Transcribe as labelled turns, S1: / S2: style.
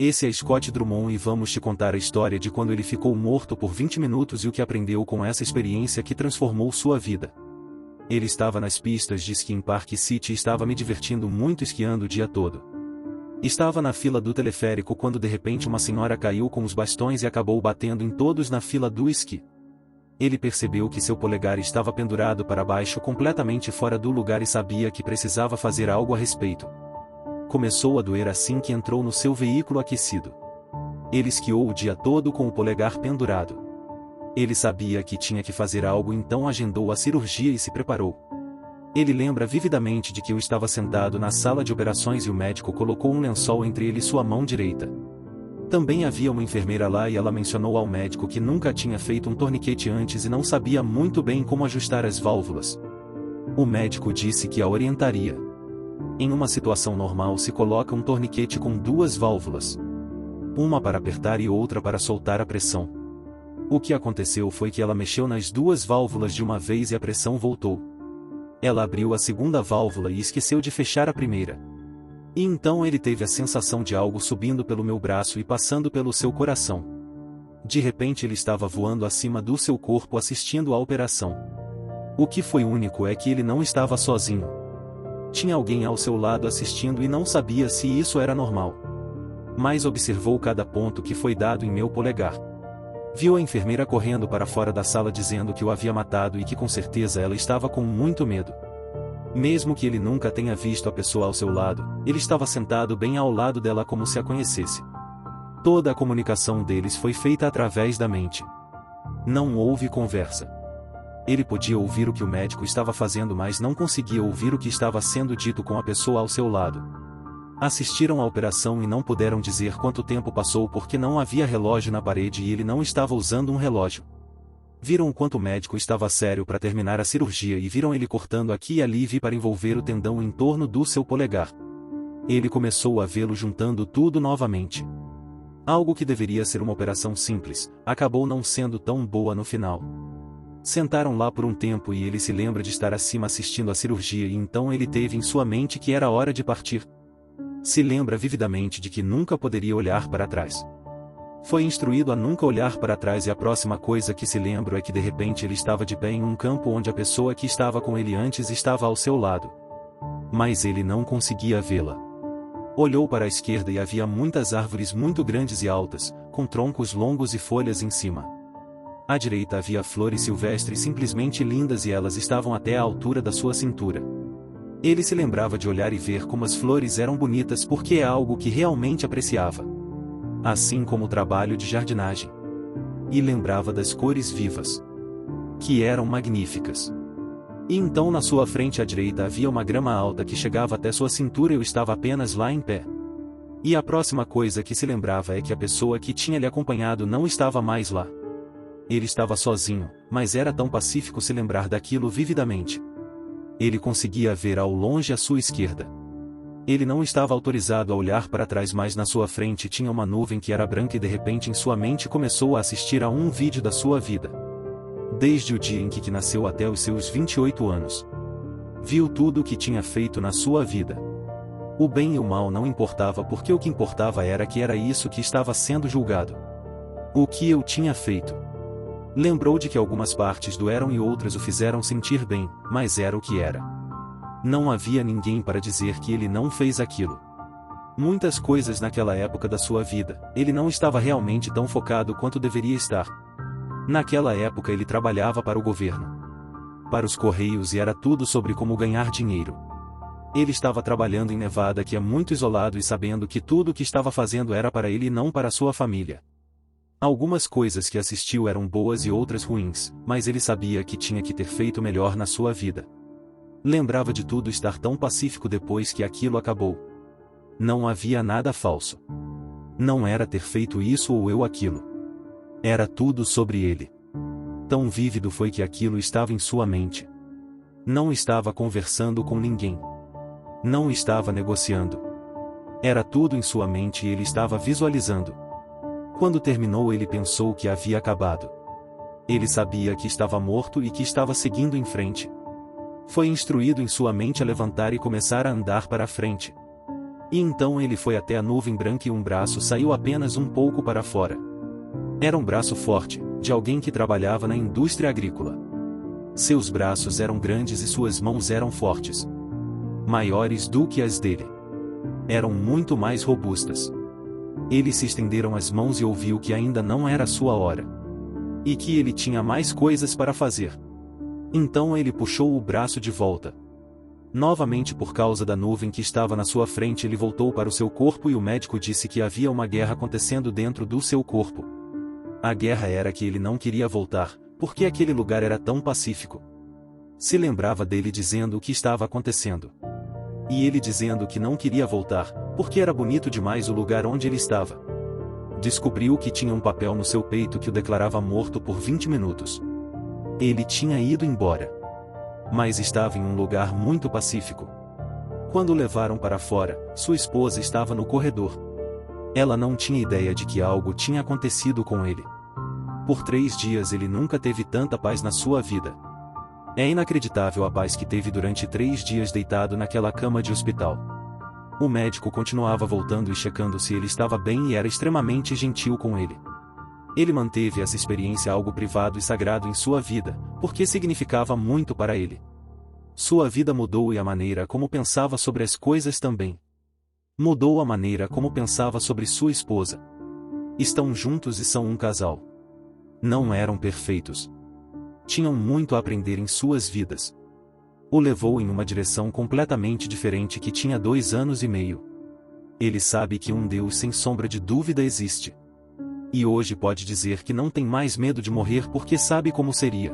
S1: Esse é Scott Drummond e vamos te contar a história de quando ele ficou morto por 20 minutos e o que aprendeu com essa experiência que transformou sua vida. Ele estava nas pistas de esqui em Park City e estava me divertindo muito esquiando o dia todo. Estava na fila do teleférico quando de repente uma senhora caiu com os bastões e acabou batendo em todos na fila do esqui. Ele percebeu que seu polegar estava pendurado para baixo completamente fora do lugar e sabia que precisava fazer algo a respeito. Começou a doer assim que entrou no seu veículo aquecido. Ele esquiou o dia todo com o polegar pendurado. Ele sabia que tinha que fazer algo, então agendou a cirurgia e se preparou. Ele lembra vividamente de que eu estava sentado na sala de operações e o médico colocou um lençol entre ele e sua mão direita. Também havia uma enfermeira lá e ela mencionou ao médico que nunca tinha feito um torniquete antes e não sabia muito bem como ajustar as válvulas. O médico disse que a orientaria. Em uma situação normal se coloca um torniquete com duas válvulas. Uma para apertar e outra para soltar a pressão. O que aconteceu foi que ela mexeu nas duas válvulas de uma vez e a pressão voltou. Ela abriu a segunda válvula e esqueceu de fechar a primeira. E então ele teve a sensação de algo subindo pelo meu braço e passando pelo seu coração. De repente ele estava voando acima do seu corpo assistindo à operação. O que foi único é que ele não estava sozinho. Tinha alguém ao seu lado assistindo e não sabia se isso era normal. Mas observou cada ponto que foi dado em meu polegar. Viu a enfermeira correndo para fora da sala dizendo que o havia matado e que com certeza ela estava com muito medo. Mesmo que ele nunca tenha visto a pessoa ao seu lado, ele estava sentado bem ao lado dela como se a conhecesse. Toda a comunicação deles foi feita através da mente. Não houve conversa. Ele podia ouvir o que o médico estava fazendo, mas não conseguia ouvir o que estava sendo dito com a pessoa ao seu lado. Assistiram à operação e não puderam dizer quanto tempo passou porque não havia relógio na parede e ele não estava usando um relógio. Viram o quanto o médico estava sério para terminar a cirurgia e viram ele cortando aqui e ali para envolver o tendão em torno do seu polegar. Ele começou a vê-lo juntando tudo novamente. Algo que deveria ser uma operação simples, acabou não sendo tão boa no final. Sentaram lá por um tempo e ele se lembra de estar acima assistindo à cirurgia e então ele teve em sua mente que era hora de partir. Se lembra vividamente de que nunca poderia olhar para trás. Foi instruído a nunca olhar para trás e a próxima coisa que se lembra é que de repente ele estava de pé em um campo onde a pessoa que estava com ele antes estava ao seu lado. Mas ele não conseguia vê-la. Olhou para a esquerda e havia muitas árvores muito grandes e altas, com troncos longos e folhas em cima. À direita havia flores silvestres simplesmente lindas e elas estavam até a altura da sua cintura. Ele se lembrava de olhar e ver como as flores eram bonitas porque é algo que realmente apreciava. Assim como o trabalho de jardinagem. E lembrava das cores vivas. Que eram magníficas. E então na sua frente à direita havia uma grama alta que chegava até sua cintura e eu estava apenas lá em pé. E a próxima coisa que se lembrava é que a pessoa que tinha lhe acompanhado não estava mais lá. Ele estava sozinho, mas era tão pacífico se lembrar daquilo vividamente. Ele conseguia ver ao longe à sua esquerda. Ele não estava autorizado a olhar para trás, mas na sua frente tinha uma nuvem que era branca e de repente em sua mente começou a assistir a um vídeo da sua vida. Desde o dia em que nasceu até os seus 28 anos. Viu tudo o que tinha feito na sua vida. O bem e o mal não importava porque o que importava era que era isso que estava sendo julgado. O que eu tinha feito. Lembrou de que algumas partes doeram e outras o fizeram sentir bem, mas era o que era. Não havia ninguém para dizer que ele não fez aquilo. Muitas coisas naquela época da sua vida, ele não estava realmente tão focado quanto deveria estar. Naquela época ele trabalhava para o governo. Para os Correios e era tudo sobre como ganhar dinheiro. Ele estava trabalhando em Nevada, que é muito isolado e sabendo que tudo o que estava fazendo era para ele e não para sua família. Algumas coisas que assistiu eram boas e outras ruins, mas ele sabia que tinha que ter feito melhor na sua vida. Lembrava de tudo estar tão pacífico depois que aquilo acabou. Não havia nada falso. Não era ter feito isso ou eu aquilo. Era tudo sobre ele. Tão vívido foi que aquilo estava em sua mente. Não estava conversando com ninguém. Não estava negociando. Era tudo em sua mente e ele estava visualizando. Quando terminou ele pensou que havia acabado. Ele sabia que estava morto e que estava seguindo em frente. Foi instruído em sua mente a levantar e começar a andar para a frente. E então ele foi até a nuvem branca e um braço saiu apenas um pouco para fora. Era um braço forte, de alguém que trabalhava na indústria agrícola. Seus braços eram grandes e suas mãos eram fortes. Maiores do que as dele. Eram muito mais robustas. Eles se estenderam as mãos e ouviu que ainda não era sua hora. E que ele tinha mais coisas para fazer. Então ele puxou o braço de volta. Novamente por causa da nuvem que estava na sua frente ele voltou para o seu corpo e o médico disse que havia uma guerra acontecendo dentro do seu corpo. A guerra era que ele não queria voltar, porque aquele lugar era tão pacífico. Se lembrava dele dizendo o que estava acontecendo. E ele dizendo que não queria voltar, porque era bonito demais o lugar onde ele estava. Descobriu que tinha um papel no seu peito que o declarava morto por 20 minutos. Ele tinha ido embora. Mas estava em um lugar muito pacífico. Quando o levaram para fora, sua esposa estava no corredor. Ela não tinha ideia de que algo tinha acontecido com ele. Por 3 dias ele nunca teve tanta paz na sua vida. É inacreditável a paz que teve durante 3 dias deitado naquela cama de hospital. O médico continuava voltando e checando se ele estava bem e era extremamente gentil com ele. Ele manteve essa experiência algo privado e sagrado em sua vida, porque significava muito para ele. Sua vida mudou e a maneira como pensava sobre as coisas também. Mudou a maneira como pensava sobre sua esposa. Estão juntos e são um casal. Não eram perfeitos. Tinham muito a aprender em suas vidas. O levou em uma direção completamente diferente que tinha 2 anos e meio. Ele sabe que um Deus sem sombra de dúvida existe. E hoje pode dizer que não tem mais medo de morrer porque sabe como seria.